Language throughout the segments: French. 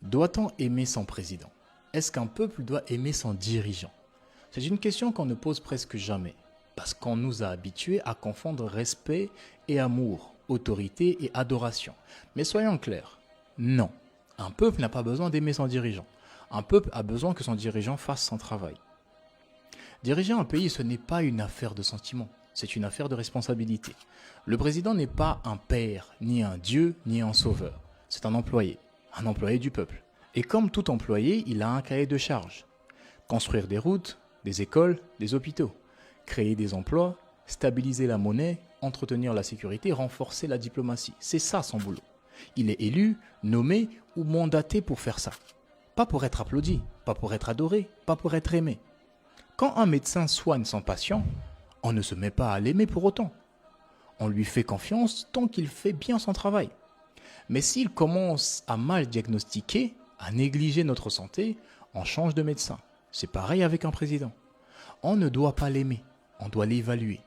Doit-on aimer son président? Est-ce qu'un peuple doit aimer son dirigeant? C'est une question qu'on ne pose presque jamais, parce qu'on nous a habitués à confondre respect et amour, autorité et adoration. Mais soyons clairs, non. Un peuple n'a pas besoin d'aimer son dirigeant. Un peuple a besoin que son dirigeant fasse son travail. Diriger un pays, ce n'est pas une affaire de sentiment, c'est une affaire de responsabilité. Le président n'est pas un père, ni un dieu, ni un sauveur. C'est un employé du peuple. Et comme tout employé, il a un cahier de charges. Construire des routes, des écoles, des hôpitaux, créer des emplois, stabiliser la monnaie, entretenir la sécurité, renforcer la diplomatie. C'est ça son boulot. Il est élu, nommé ou mandaté pour faire ça. Pas pour être applaudi, pas pour être adoré, pas pour être aimé. Quand un médecin soigne son patient, on ne se met pas à l'aimer pour autant. On lui fait confiance tant qu'il fait bien son travail. Mais s'il commence à mal diagnostiquer, à négliger notre santé, on change de médecin. C'est pareil avec un président. On ne doit pas l'aimer, on doit l'évaluer.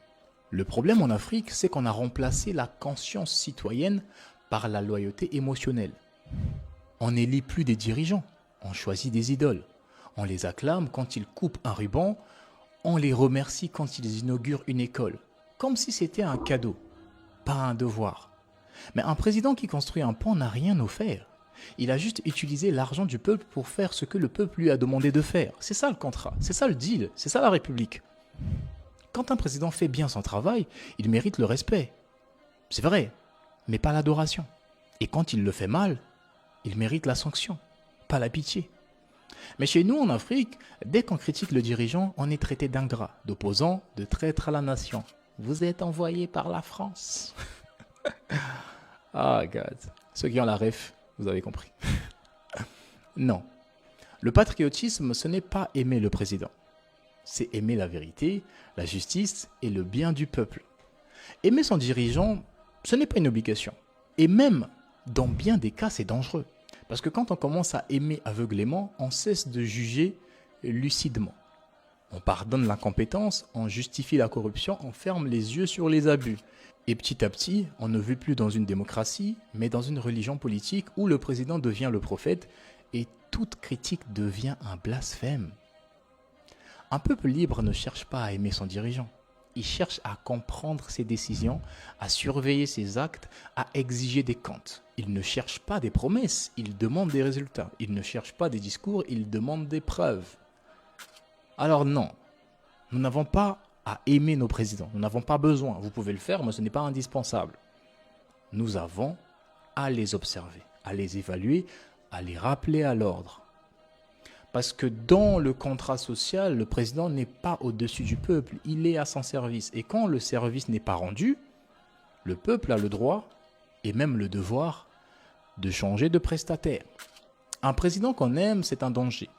Le problème en Afrique, c'est qu'on a remplacé la conscience citoyenne par la loyauté émotionnelle. On n'élit plus des dirigeants, on choisit des idoles. On les acclame quand ils coupent un ruban, on les remercie quand ils inaugurent une école, comme si c'était un cadeau, pas un devoir. Mais un président qui construit un pont n'a rien offert. Il a juste utilisé l'argent du peuple pour faire ce que le peuple lui a demandé de faire. C'est ça le contrat, c'est ça le deal, c'est ça la République. Quand un président fait bien son travail, il mérite le respect. C'est vrai, mais pas l'adoration. Et quand il le fait mal, il mérite la sanction, pas la pitié. Mais chez nous, en Afrique, dès qu'on critique le dirigeant, on est traité d'ingrat, d'opposant, de traître à la nation. Vous êtes envoyé par la France. Ah, God. Ceux qui ont la ref, vous avez compris. Non. Le patriotisme, ce n'est pas aimer le président. C'est aimer la vérité, la justice et le bien du peuple. Aimer son dirigeant, ce n'est pas une obligation. Et même, dans bien des cas, c'est dangereux. Parce que quand on commence à aimer aveuglément, on cesse de juger lucidement. On pardonne l'incompétence, on justifie la corruption, on ferme les yeux sur les abus. Et petit à petit, on ne vit plus dans une démocratie, mais dans une religion politique où le président devient le prophète et toute critique devient un blasphème. Un peuple libre ne cherche pas à aimer son dirigeant. Il cherche à comprendre ses décisions, à surveiller ses actes, à exiger des comptes. Il ne cherche pas des promesses, il demande des résultats. Il ne cherche pas des discours, il demande des preuves. Alors non, nous n'avons pas à aimer nos présidents. Nous n'avons pas besoin. Vous pouvez le faire, mais ce n'est pas indispensable. Nous avons à les observer, à les évaluer, à les rappeler à l'ordre. Parce que dans le contrat social, le président n'est pas au-dessus du peuple, il est à son service. Et quand le service n'est pas rendu, le peuple a le droit et même le devoir de changer de prestataire. Un président qu'on aime, c'est un danger.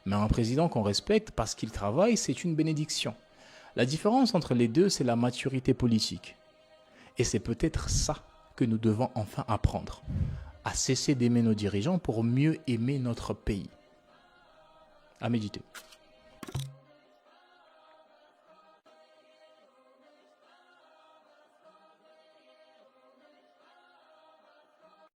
Mais un président qu'on respecte parce qu'il travaille, c'est une bénédiction. La différence entre les deux, c'est la maturité politique. Et c'est peut-être ça que nous devons enfin apprendre. À cesser d'aimer nos dirigeants pour mieux aimer notre pays. À méditer.